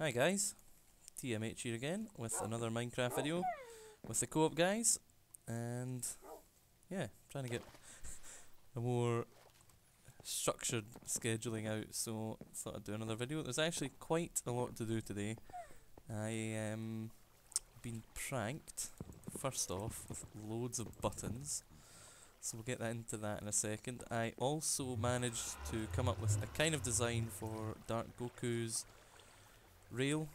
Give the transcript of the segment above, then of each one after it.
Hi guys, TMH here again with another Minecraft video with the co-op guys, and yeah, trying to get a more structured scheduling out, so thought I'd do another video. There's actually quite a lot to do today. I been pranked, first off, with loads of buttons, so we'll get into that in a second. I also managed to come up with a kind of design for Darkgkuo's rail.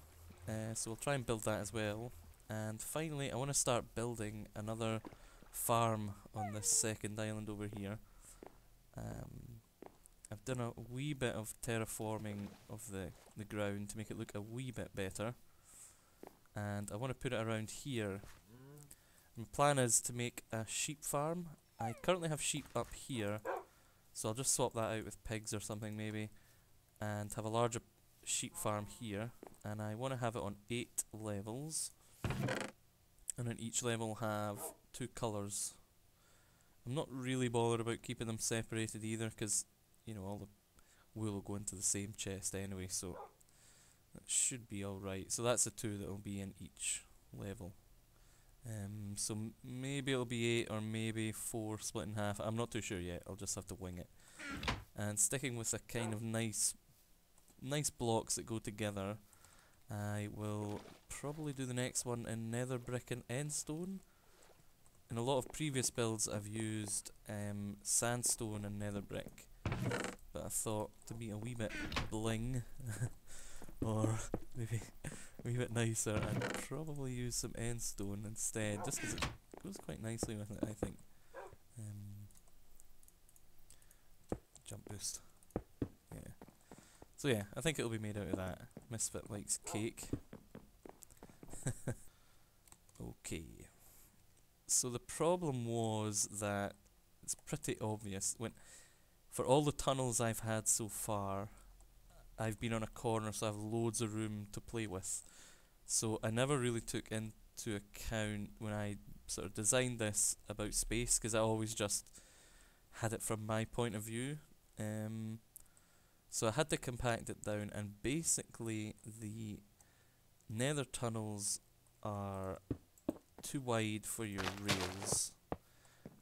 So we'll try and build that as well. And finally, I want to start building another farm on this second island over here. I've done a wee bit of terraforming of the ground to make it look a wee bit better. And I want to put it around here. My plan is to make a sheep farm. I currently have sheep up here, so I'll just swap that out with pigs or something maybe, and have a larger sheep farm here. And I want to have it on 8 levels, and on each level have 2 colours. I'm not really bothered about keeping them separated either, because you know, all the wool will go into the same chest anyway, so that should be alright. So that's the 2 that will be in each level. So maybe it'll be 8 or maybe 4 split in half. I'm not too sure yet, I'll just have to wing it. And sticking with a kind of nice blocks that go together, I will probably do the next one in nether brick and endstone. In a lot of previous builds I've used sandstone and nether brick, but I thought to be a wee bit bling or maybe a wee bit nicer, I'd probably use some endstone instead, just because it goes quite nicely with it, I think. Jump boost. Yeah. So yeah, I think it'll be made out of that. Misfit likes cake. Okay. So the problem was that it's pretty obvious for all the tunnels I've had so far, I've been on a corner, so I have loads of room to play with. So I never really took into account when I sort of designed this about space, because I always just had it from my point of view. So I had to compact it down, and basically the nether tunnels are too wide for your rails,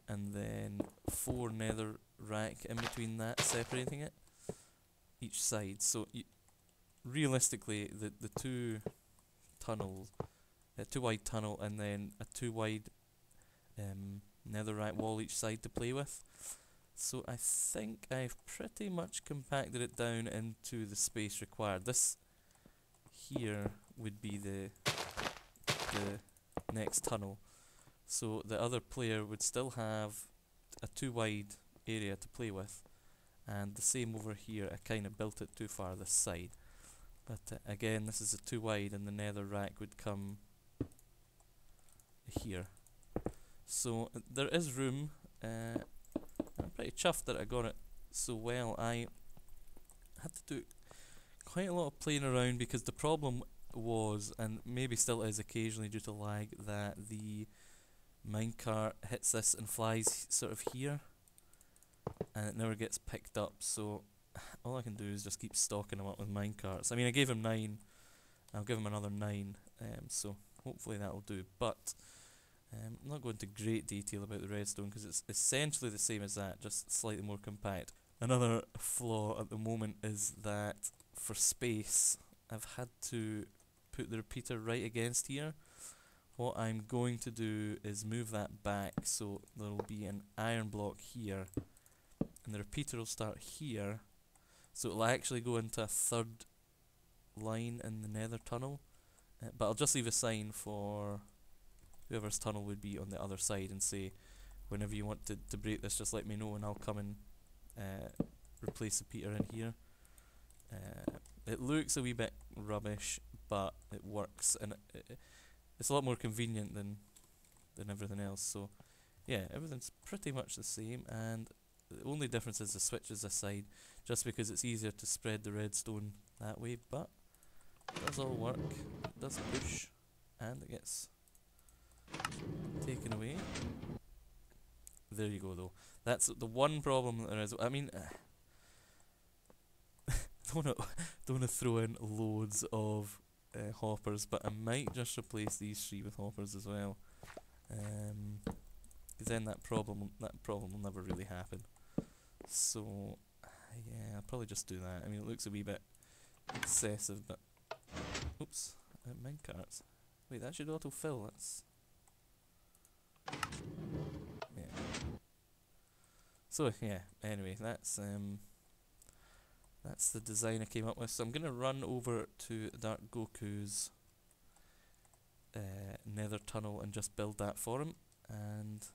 and then 4 nether rack in between that, separating it each side. So realistically, the 2 tunnels, a 2 wide tunnel, and then a 2 wide nether rack wall each side to play with. So I think I've pretty much compacted it down into the space required. This here would be the next tunnel. So the other player would still have a 2 wide area to play with. And the same over here, I kind of built it too far this side. But again, this is a 2 wide, and the nether rack would come here. So there is room. I'm pretty chuffed that I got it so well. I had to do quite a lot of playing around, because the problem was, and maybe still is occasionally due to lag, that the minecart hits this and flies sort of here, and it never gets picked up. So all I can do is just keep stocking him up with minecarts. I mean, I gave him 9, I'll give him another 9, so hopefully that'll do. But I'm not going into great detail about the redstone, because it's essentially the same as that, just slightly more compact. Another flaw at the moment is that for space, I've had to put the repeater right against here. What I'm going to do is move that back, so there will be an iron block here, and the repeater will start here, so it'll actually go into a 3rd line in the nether tunnel. But I'll just leave a sign for whoever's tunnel would be on the other side, and say, whenever you want to break this, just let me know, and I'll come and replace the repeater in here. It looks a wee bit rubbish, but it works, and it's a lot more convenient than everything else. So yeah, everything's pretty much the same, and the only difference is the switches aside, just because it's easier to spread the redstone that way. But it does all work, it does push, and it gets taken away. There you go though. That's the one problem that there is. I mean, don't wanna throw in loads of hoppers, but I might just replace these 3 with hoppers as well. Because then that problem will never really happen. So yeah, I'll probably just do that. I mean, it looks a wee bit excessive, but oops, minecarts. Wait, that should autofill. That's yeah. So yeah. Anyway, that's the design I came up with. So I'm gonna run over to Darkgkuo's nether tunnel and just build that for him. And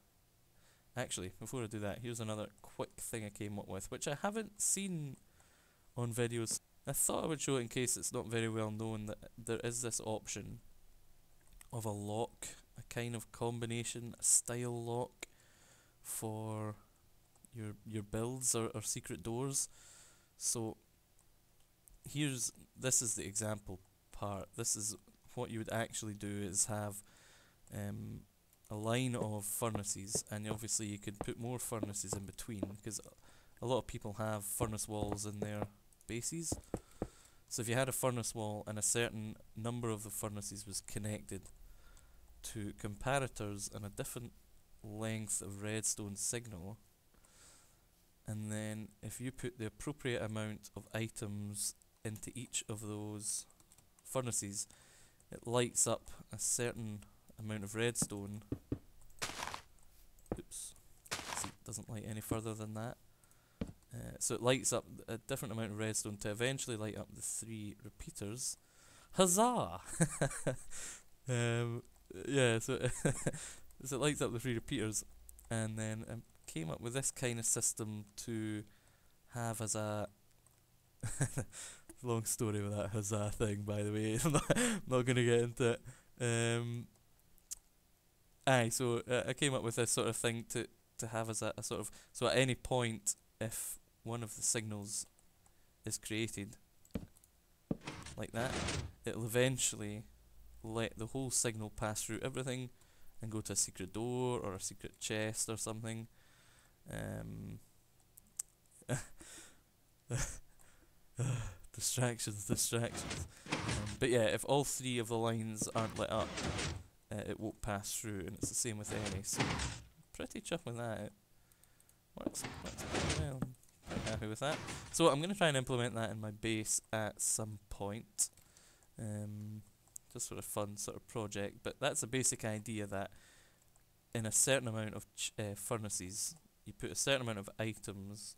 actually, before I do that, here's another quick thing I came up with, which I haven't seen on videos. I thought I would show it in case it's not very well known, that there is this option of a lock, a kind of combination, a style lock for your builds or secret doors. So this is the example part. This is what you would actually do, is have a line of furnaces, and obviously you could put more furnaces in between, because a lot of people have furnace walls in their bases. So if you had a furnace wall and a certain number of the furnaces was connected to comparators and a different length of redstone signal, and then if you put the appropriate amount of items into each of those furnaces, it lights up a certain amount of redstone. Oops. See, it doesn't light any further than that. So it lights up a different amount of redstone to eventually light up the 3 repeaters. Huzzah! Yeah, so so it lights up the 3 repeaters, and then came up with this kind of system to have as a long story with that huzzah thing, by the way. I'm not going to get into it. So I came up with this sort of thing to have as a sort of, so at any point, if one of the signals is created like that, it'll eventually let the whole signal pass through everything and go to a secret door or a secret chest or something. Distractions. But yeah, if all 3 of the lines aren't lit up, it won't pass through, and it's the same with any. So pretty chuffed with that. It works pretty well. I'm happy with that. So I'm going to try and implement that in my base at some point. Just for a fun sort of project, but that's the basic idea, that in a certain amount of furnaces, you put a certain amount of items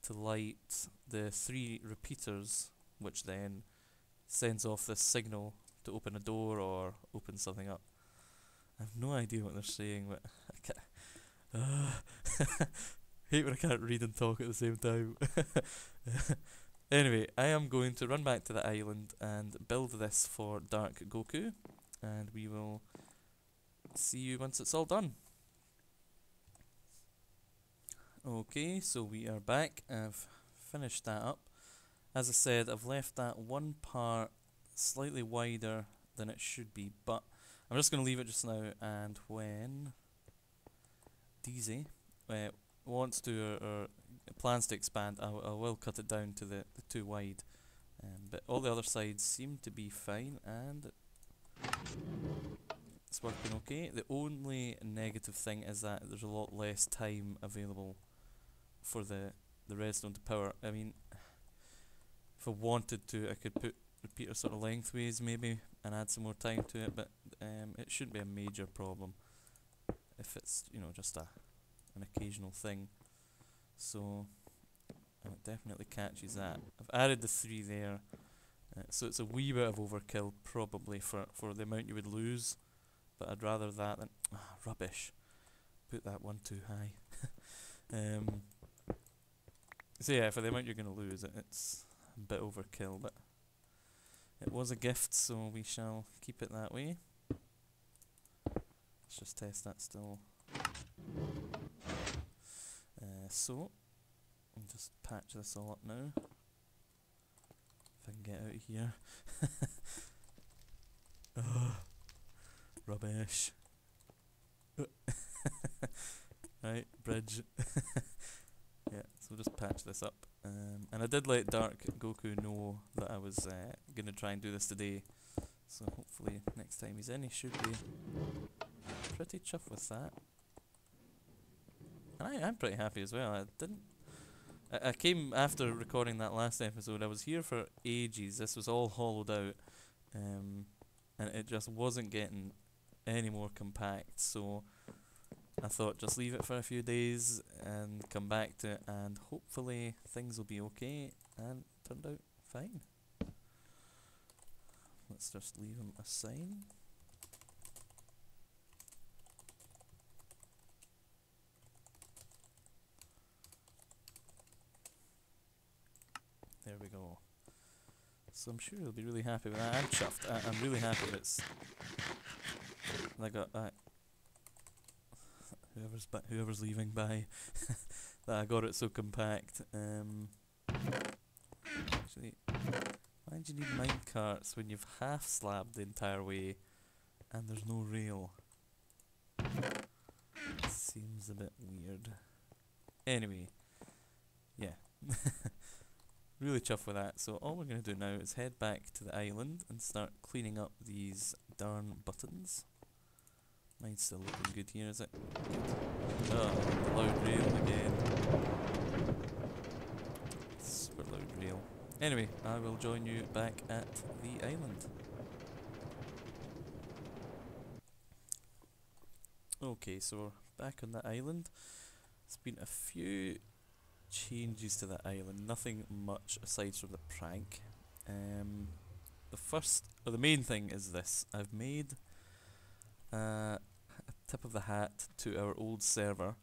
to light the 3 repeaters, which then sends off this signal to open a door or open something up. I have no idea what they're saying, but I can't. Hate when I can't read and talk at the same time. Anyway, I am going to run back to the island and build this for Darkgkuo, and we will see you once it's all done. Okay, so we are back. I've finished that up. As I said, I've left that one part slightly wider than it should be, but I'm just going to leave it just now, and when DZ wants to or plans to expand, I will cut it down to the too wide. But all the other sides seem to be fine, and it's working okay. The only negative thing is that there's a lot less time available for the redstone to power. I mean, if I wanted to, I could put repeater sort of lengthways maybe and add some more time to it, but it shouldn't be a major problem if it's, you know, just an occasional thing. So it definitely catches that. I've added the 3 there, so it's a wee bit of overkill probably for the amount you would lose, but I'd rather that than rubbish. Put that one too high. So yeah, for the amount you're going to lose, it's a bit overkill, but it was a gift, so we shall keep it that way. Let's just test that still. So I'll just patch this all up now, if I can get out of here. Oh, rubbish. Right, bridge. Yeah, so we'll just patch this up. And I did let Darkgkuo know that I was going to try and do this today. So hopefully next time he's in he should be pretty chuffed with that. And I'm pretty happy as well. I came after recording that last episode. I was here for ages. This was all hollowed out, and it just wasn't getting any more compact. So I thought just leave it for a few days and come back to it, and hopefully things will be okay. And it turned out fine. Let's just leave him a sign. There we go. So I'm sure he'll be really happy with that. I'm chuffed. I'm really happy that it's. I got that. Whoever's leaving by, that I got it so compact. Actually, why do you need mine carts when you've half slabbed the entire way and there's no rail? Seems a bit weird. Anyway, yeah. Really chuffed with that. So all we're going to do now is head back to the island and start cleaning up these darn buttons. Mine's still looking good here, is it? Good. Oh, the loud rail again. Super loud rail. Anyway, I will join you back at the island. Okay, so we're back on the island. There's been a few changes to the island, nothing much aside from the prank. The main thing is this. I've made a tip of the hat to our old server.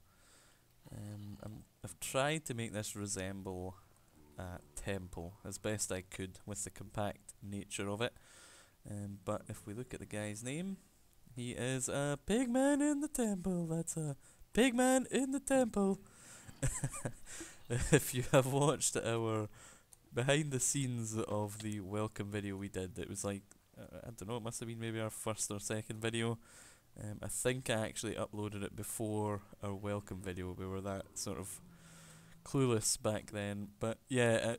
I've tried to make this resemble a temple as best I could with the compact nature of it. But if we look at the guy's name, he is a pigman in the temple. That's a pigman in the temple. If you have watched our behind the scenes of the welcome video we did, it was like, I don't know, it must have been maybe our first or second video. I think I actually uploaded it before our welcome video. We were that sort of clueless back then. But yeah,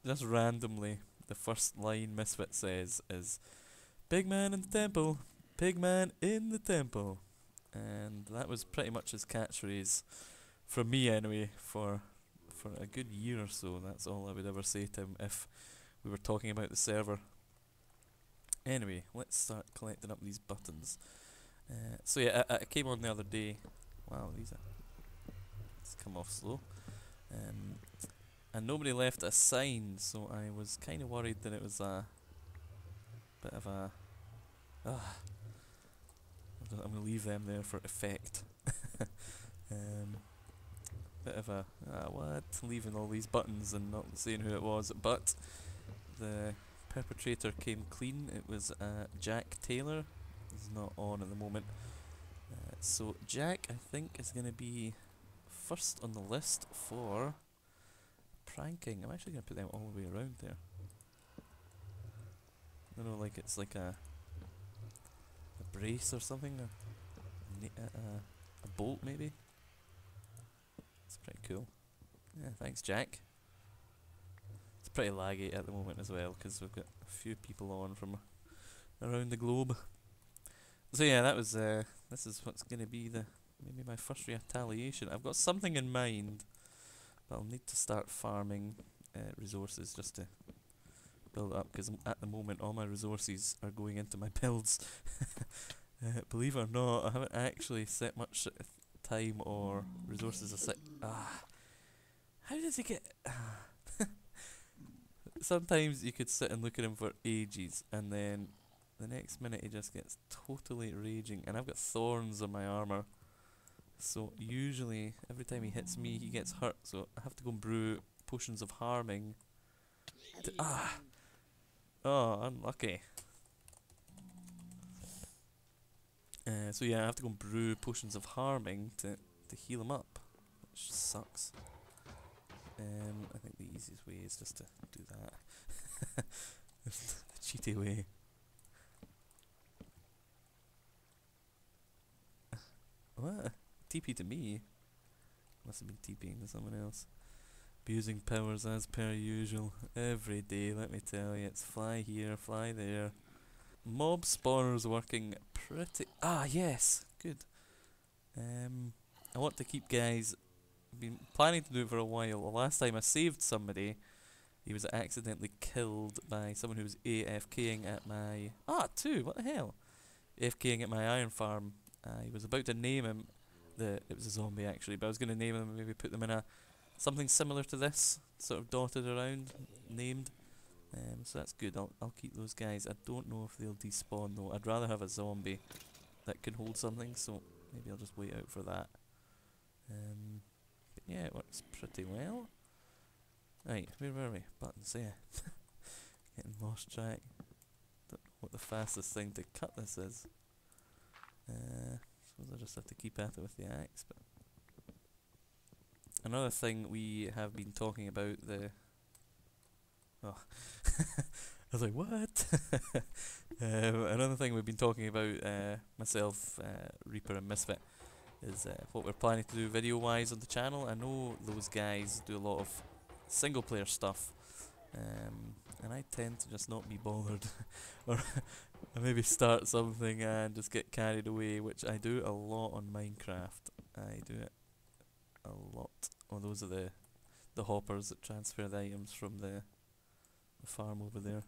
just randomly, the first line Misfit says is, "Big man in the temple, big man in the temple." And that was pretty much his catchphrase, from me anyway, for a good year or so. That's all I would ever say to him if we were talking about the server. Anyway, let's start collecting up these buttons. So yeah, I came on the other day. Wow, let's come off slow. And nobody left a sign, so I was kind of worried that it was a bit of a. I'm gonna leave them there for effect. Bit of a what? Leaving all these buttons and not saying who it was, but the perpetrator came clean. It was Jack Taylor. He's not on at the moment. So Jack, I think, is going to be first on the list for pranking. I'm actually going to put them all the way around there. I don't know, like it's like a brace or something, a bolt maybe. It's pretty cool. Yeah, thanks Jack. It's pretty laggy at the moment as well because we've got a few people on from around the globe. So yeah, that was this is what's going to be maybe my first retaliation. I've got something in mind, but I'll need to start farming resources just to build it up, because at the moment all my resources are going into my builds. Believe it or not, I haven't actually set much time or resources aside. How does he get? Sometimes you could sit and look at him for ages, and then the next minute he just gets totally raging. And I've got thorns on my armor, so usually every time he hits me he gets hurt, so I have to go and brew potions of harming to, oh, unlucky. So yeah, I have to go and brew potions of harming to heal him up, which sucks. I think the easiest way is just to do that. The cheaty way. What? TP to me? Must have been TPing to someone else. Abusing powers as per usual. Every day, let me tell you. It's fly here, fly there. mob spawners working pretty... Ah, yes! Good. I want to keep guys... I've been planning to do it for a while. The last time I saved somebody, he was accidentally killed by someone who was AFKing at my... Ah, two! What the hell? AFKing at my iron farm. I was about to name him... It was a zombie actually, but I was going to name him and maybe put them in a... something similar to this. Sort of dotted around. Named. So that's good. I'll keep those guys. I don't know if they'll despawn though. I'd rather have a zombie that can hold something, so maybe I'll just wait out for that. But yeah, it works pretty well. Right, where were we? Buttons, yeah. Getting lost track. Don't know what the fastest thing to cut this is. Suppose I just have to keep at it with the axe. But another thing we have been talking about oh, I was like, what? Another thing we've been talking about, myself, Reaper and Misfit, is what we're planning to do video-wise on the channel. I know those guys do a lot of single-player stuff, and I tend to just not be bothered, or maybe start something and just get carried away, which I do a lot on Minecraft. I do it a lot. Oh, those are the hoppers that transfer the items from the farm over there.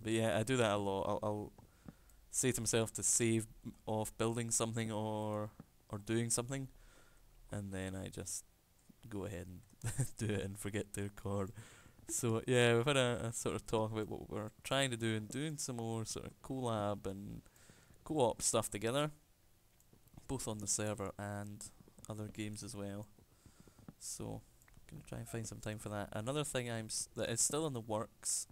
But yeah, I do that a lot. I'll say to myself to save off building something or doing something, and then I just go ahead and do it and forget to record. So yeah, we've had a sort of talk about what we're trying to do and doing some more sort of collab and co-op stuff together, both on the server and other games as well. So gonna try and find some time for that. Another thing that is still in the works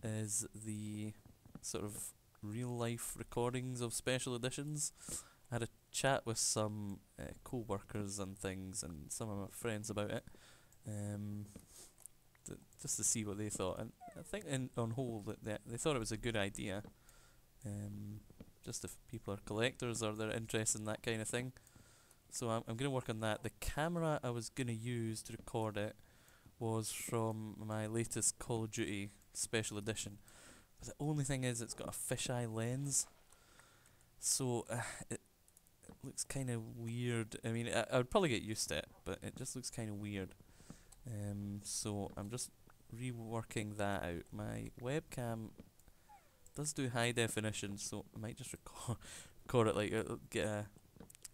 is the sort of real life recordings of special editions. I had a chat with some co-workers and things and some of my friends about it, just to see what they thought, and I think on whole that they thought it was a good idea, just if people are collectors or they're interested in that kind of thing. So I'm going to work on that. The camera I was going to use to record it was from my latest Call of Duty special edition. But the only thing is it's got a fisheye lens. So it looks kind of weird. I mean, I would probably get used to it, but it just looks kind of weird. So I'm just reworking that out. My webcam does do high definition, so I might just record it like get a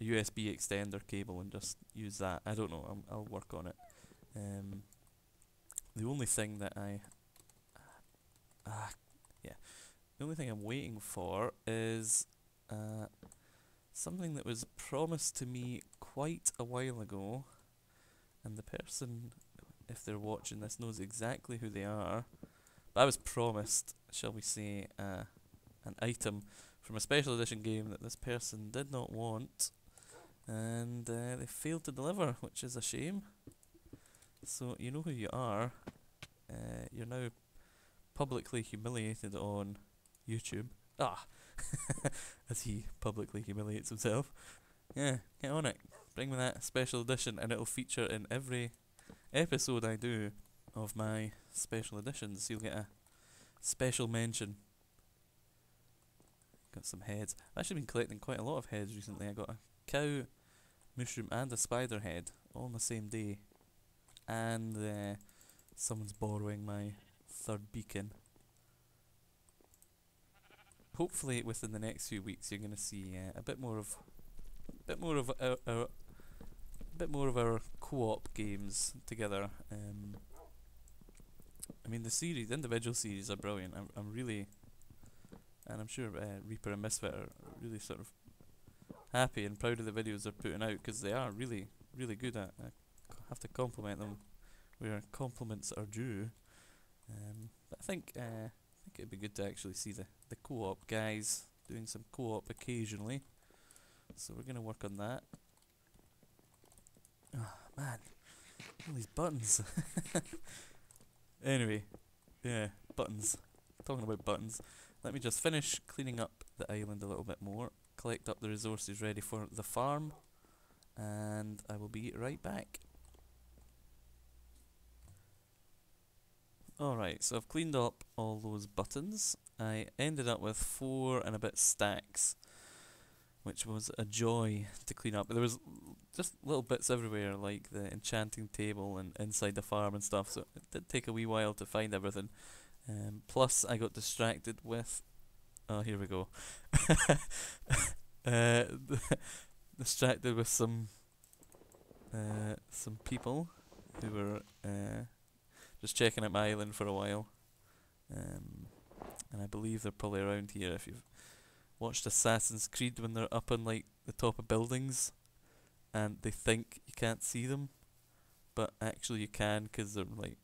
USB extender cable and just use that. I don't know. I'll work on it. The only thing that the only thing I'm waiting for is something that was promised to me quite a while ago, and the person, if they're watching this, knows exactly who they are. But I was promised, shall we say, an item from a special edition game that this person did not want, and they failed to deliver, which is a shame. So you know who you are. You're now publicly humiliated on YouTube. As he publicly humiliates himself. Yeah, get on it. Bring me that special edition, and it'll feature in every episode I do of my special editions. You'll get a special mention. Got some heads. I've actually been collecting quite a lot of heads recently. I got a cow, mushroom, and a spider head all on the same day. And someone's borrowing my third beacon. Hopefully, within the next few weeks, you're going to see a bit more of our co-op games together. I mean, the individual series are brilliant. I'm really, and I'm sure Reaper and Misfit are really sort of happy and proud of the videos they're putting out, because they are really, really good at. I have to compliment them where compliments are due. But I think it'd be good to actually see the co-op guys doing some co-op occasionally. So we're gonna work on that. Oh man, all these buttons. Anyway, yeah, buttons. Talking about buttons, let me just finish cleaning up the island a little bit more, collect up the resources ready for the farm, and I will be right back. Alright, so I've cleaned up all those buttons, I ended up with 4 and a bit stacks, which was a joy to clean up. There was just little bits everywhere, like the enchanting table and inside the farm and stuff, so it did take a wee while to find everything. Plus, I got distracted with... Oh, here we go. Distracted with some people who were just checking out my island for a while. And I believe they're probably around here. If you've watched Assassin's Creed, when they're up on like the top of buildings and they think you can't see them, but actually you can, because they're like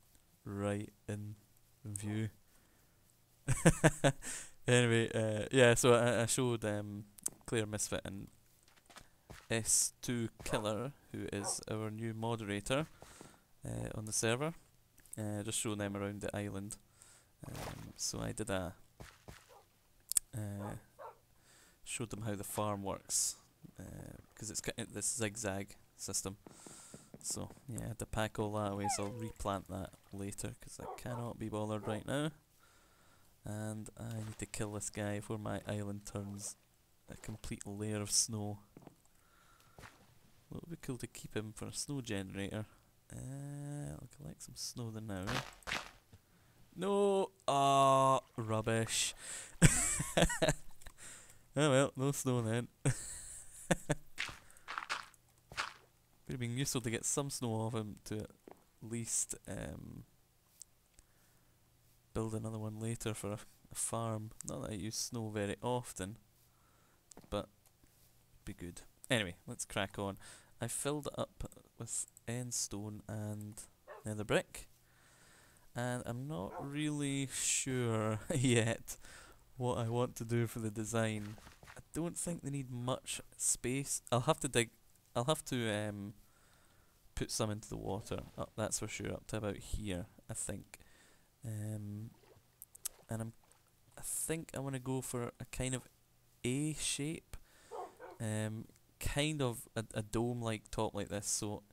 right in view. Anyway, yeah, so I showed Claire Misfit and S2 Killer, who is our new moderator on the server, just showing them around the island. So I did showed them how the farm works, because it's this zigzag system. So yeah, I had to pack all that away, so I'll replant that later, because I cannot be bothered right now. And I need to kill this guy before my island turns a complete layer of snow. It would be cool to keep him for a snow generator. I'll collect some snow then now. No! Ah, rubbish. Oh well, no snow then. Would have been useful to get some snow off him to at least build another one later for a farm. Not that I use snow very often, but it'd be good. Anyway, let's crack on. I filled it up with end stone and nether brick, and I'm not really sure yet what I want to do for the design. I don't think they need much space. I'll have to put some into the water, that's for sure, up to about here, I think. And I think I want to go for a kind of A shape, kind of a dome-like top like this, so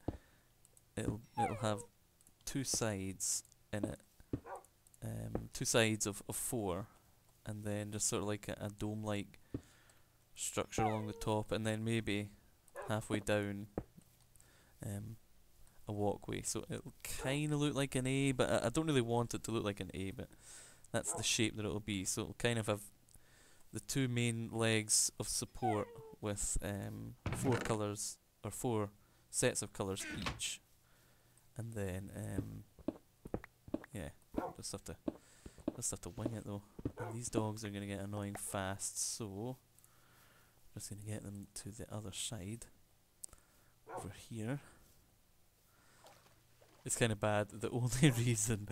it'll have 2 sides in it, 2 sides of 4, and then just sort of like a dome-like structure along the top, and then maybe halfway down a walkway, so it'll kind of look like an A, but I don't really want it to look like an A, but that's the shape that it'll be. So it'll kind of have the 2 main legs of support with 4 colours, or 4 sets of colours each, and then yeah, just have to wing it though. And these dogs are gonna get annoying fast, so I'm just gonna get them to the other side over here. It's kind of bad. The only reason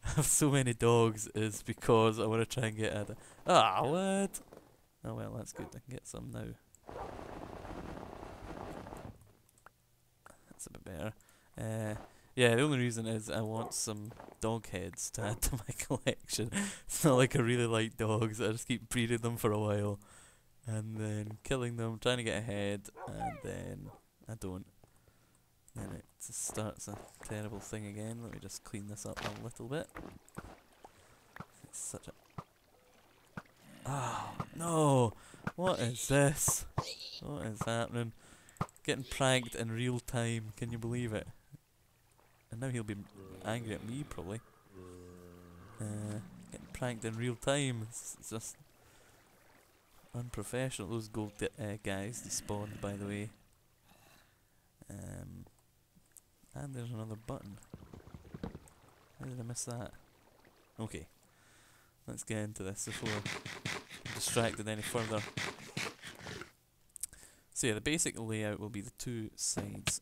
I have so many dogs is because I want to try and get at it. Ah, what? Oh well, that's good. I can get some now. That's a bit better. Yeah, the only reason is I want some dog heads to add to my collection. It's not like I really like dogs. I just keep breeding them for a while, and then killing them, trying to get a head, and then I don't. Then it just starts a terrible thing again. Let me just clean this up a little bit. It's such a... Oh, no! What is this? What is happening? Getting pranked in real time, can you believe it? And now he'll be angry at me, probably. Getting pranked in real time. It's just unprofessional. Those gold guys despawned, by the way. And there's another button. How did I miss that? Okay. Let's get into this before I'm distracted any further. So yeah, the basic layout will be the 2 sides.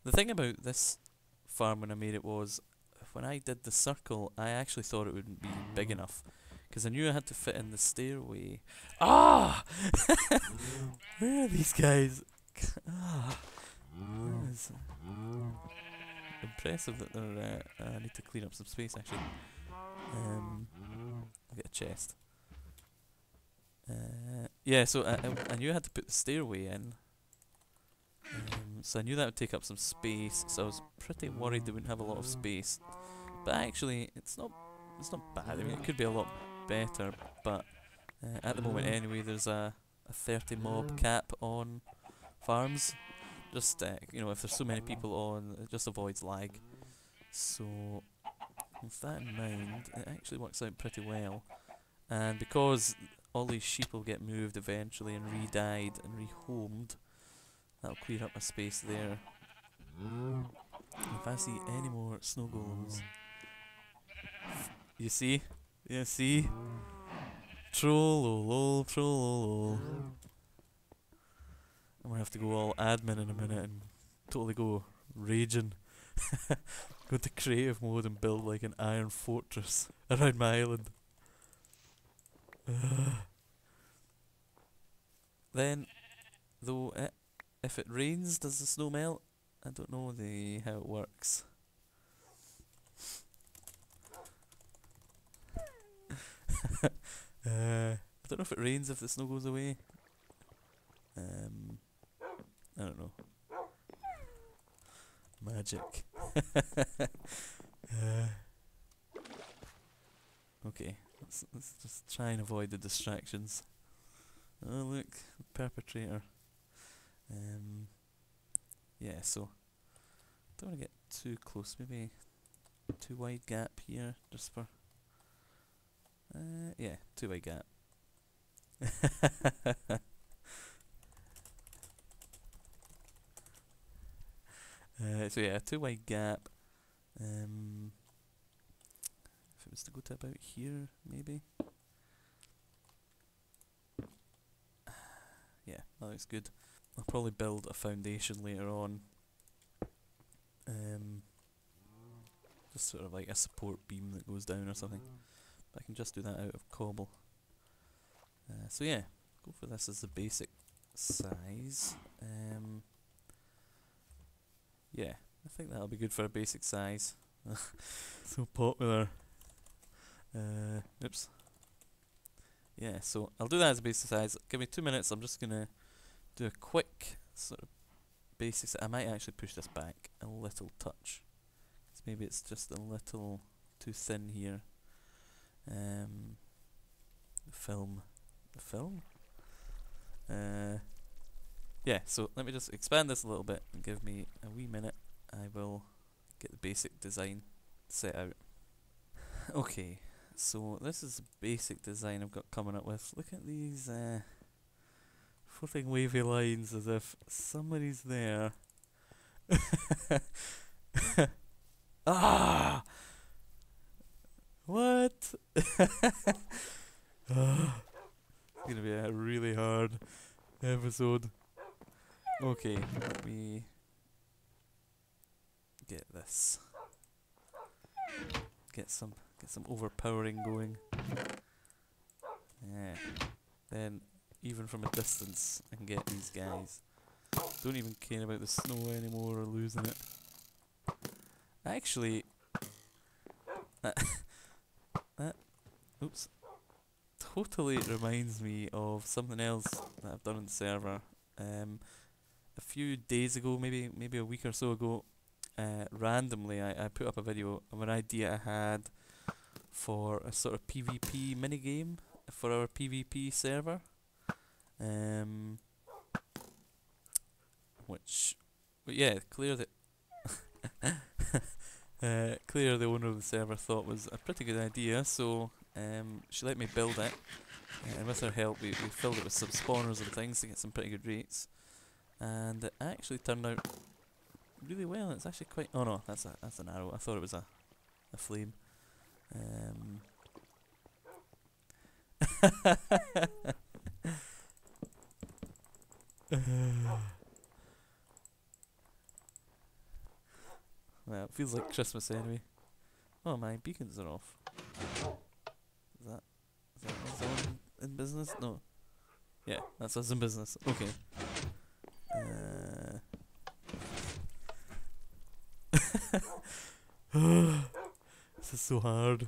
The thing about this farm when I made it was, when I did the circle, I actually thought it wouldn't be big enough, because I knew I had to fit in the stairway. Ah! Where are these guys? Ah! It's impressive that they're... I need to clean up some space, actually. I'll get a chest. Yeah, so I knew I had to put the stairway in. So I knew that would take up some space, so I was pretty worried they wouldn't have a lot of space. But actually, it's not it's not bad. I mean, it could be a lot better, but at the moment anyway, there's a 30 mob cap on farms. Just you know, if there's so many people on, it just avoids lag. So with that in mind, it actually works out pretty well. And because all these sheep will get moved eventually and re-dyed and rehomed, that'll clear up a space there. If I see any more snow golems, you see? You see? Trollolol, trollolol. I'm gonna have to go all admin in a minute and totally go raging. Go to creative mode and build like an iron fortress around my island. Then, though, if it rains, does the snow melt? I don't know how it works. I don't know if it rains if the snow goes away. I don't know. Magic. Okay, let's just try and avoid the distractions. Oh look, perpetrator. Yeah, so don't want to get too close. Maybe too wide gap here, just for. Yeah, too wide gap. So yeah, too wide gap. If it was to go to about here, maybe. Yeah, that looks good. I'll probably build a foundation later on. Just sort of like a support beam that goes down or something. But I can just do that out of cobble. So yeah, go for this as the basic size. Yeah, I think that'll be good for a basic size. So popular. Oops. Yeah, so I'll do that as a basic size. Give me 2 minutes. I'm just gonna do a quick sort of basics. I might actually push this back a little touch. 'Cause maybe it's just a little too thin here. The film. Yeah, so let me just expand this a little bit and give me a wee minute. I will get the basic design set out. Okay, so this is the basic design I've got coming up with. Look at these flipping wavy lines as if somebody's there. Ah! What? It's gonna be a really hard episode. Okay, let me get this. Get some overpowering going. Yeah. Then even from a distance I can get these guys. Don't even care about the snow anymore or losing it. Actually that oops. Totally reminds me of something else that I've done on the server. A few days ago, maybe a week or so ago, randomly I put up a video of an idea I had for a sort of PvP minigame for our PvP server. Which, but yeah, clear the the owner of the server thought was a pretty good idea, so she let me build it, and with her help we filled it with some spawners and things to get some pretty good rates, and it actually turned out really well. It's actually quite, oh no, that's an arrow. I thought it was a flame. Well, it feels like Christmas anyway. Oh, my beacons are off. Is that us in business? No. Yeah, that's us in business. Okay. This is so hard.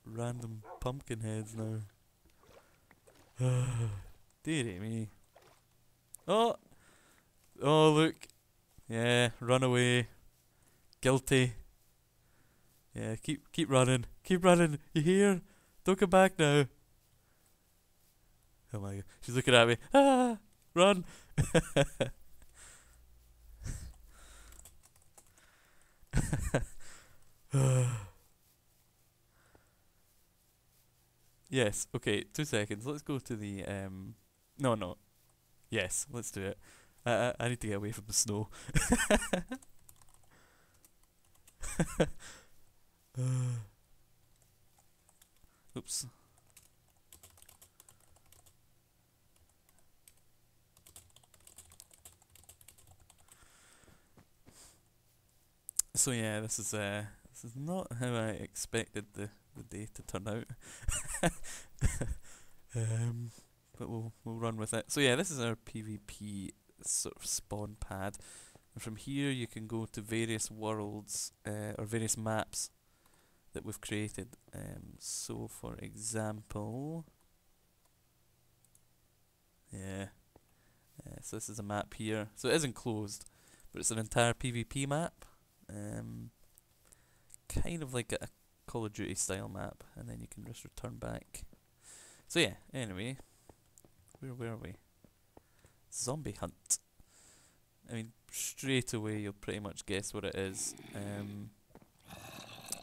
Random pumpkin heads now. Dearie me. Oh! Oh, look. Yeah, run away. Guilty. Yeah, keep running. Keep running. You hear? Don't come back now. Oh my god. She's looking at me. Ah! Run! Yes, okay, 2 seconds. Let's go to the no no. Yes, let's do it. I need to get away from the snow. Oops. So yeah, this is not how I expected the day to turn out. But we'll run with it. So yeah, this is our PvP sort of spawn pad. And from here you can go to various worlds or various maps that we've created. So for example, yeah, so this is a map here. So it isn't closed, but it's an entire PvP map. Kind of like a Call of Duty style map, and then you can just return back. So yeah, anyway, where were we? Zombie hunt. I mean, straight away you'll pretty much guess what it is.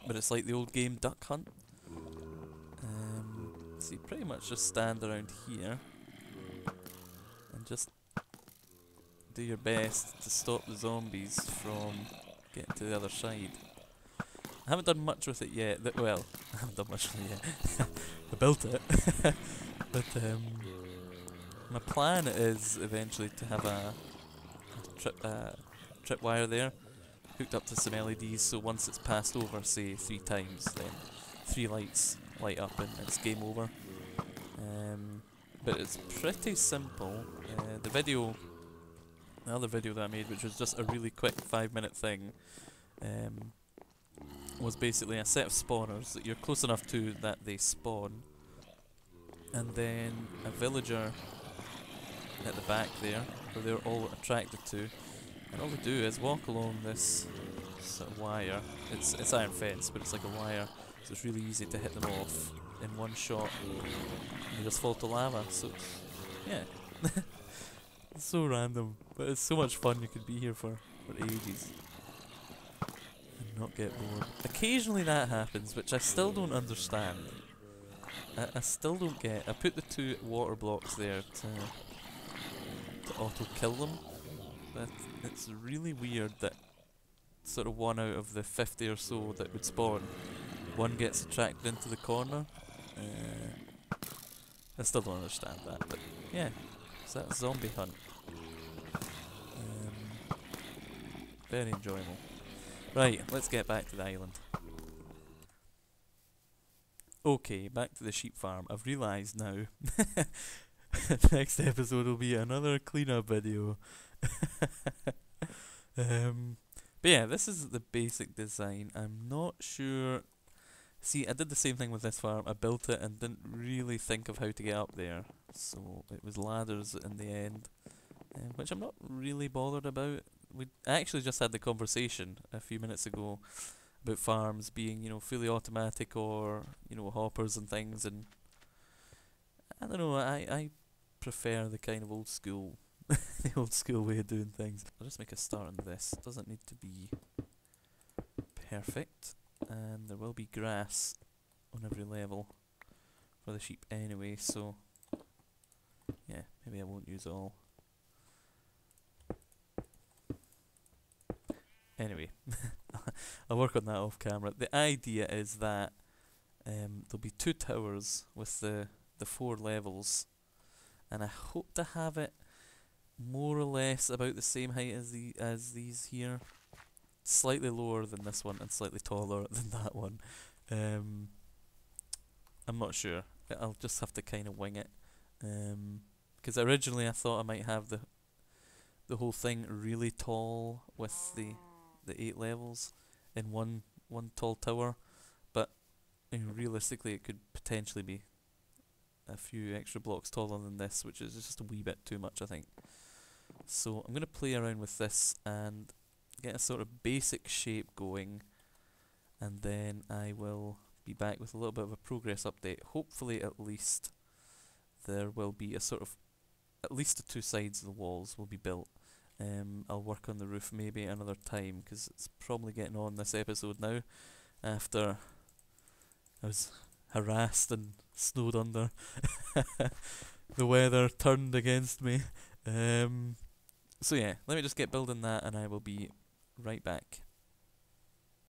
But it's like the old game Duck Hunt. So you pretty much just stand around here and just do your best to stop the zombies from getting to the other side. I haven't done much with it yet. Well, I haven't done much with it yet. I built it. But my plan is eventually to have a tripwire there hooked up to some LEDs, so once it's passed over, say 3 times, then 3 lights light up and it's game over. But it's pretty simple. The other video that I made, which was just a really quick 5-minute thing, was basically a set of spawners that you're close enough to that they spawn, and then a villager at the back there, where they're all attracted to, and all they do is walk along this sort of wire. It's iron fence, but it's like a wire, so it's really easy to hit them off in one shot, and they just fall to lava. So yeah, it's so random, but it's so much fun. You could be here for ages and not get bored. Occasionally that happens, which I still don't understand. I still don't get. I put the 2 water blocks there to auto kill them, but it's really weird that sort of 1 out of the 50 or so that would spawn, 1 gets attracted into the corner. I still don't understand that, but yeah, so that's zombie hunt. Very enjoyable. Right, let's get back to the island. Okay, back to the sheep farm. I've realised now the next episode will be another cleanup video. But yeah, this is the basic design. I'm not sure. See, I did the same thing with this farm. I built it and didn't really think of how to get up there, so it was ladders in the end, which I'm not really bothered about. I actually just had the conversation a few minutes ago about farms being, fully automatic or, hoppers and things, and I don't know, I prefer the kind of old school the old school way of doing things. I'll just make a start on this. It doesn't need to be perfect, and there will be grass on every level for the sheep anyway, so yeah, maybe I won't use it all. Anyway, I'll work on that off camera. The idea is that there'll be 2 towers with the 4 levels, and I hope to have it more or less about the same height as these here. Slightly lower than this one and slightly taller than that one. I'm not sure. I'll just have to kind of wing it. Because originally I thought I might have the whole thing really tall with the 8 levels in one tall tower, but realistically it could potentially be a few extra blocks taller than this, which is just a wee bit too much, I think. So I'm going to play around with this and get a sort of basic shape going, and then I will be back with a little bit of a progress update. Hopefully at least there will be a sort of, at least the two sides of the walls will be built. I'll work on the roof maybe another time, because it's probably getting on this episode now, after I was harassed and snowed under. The weather turned against me. So yeah, let me just get building that and I will be right back.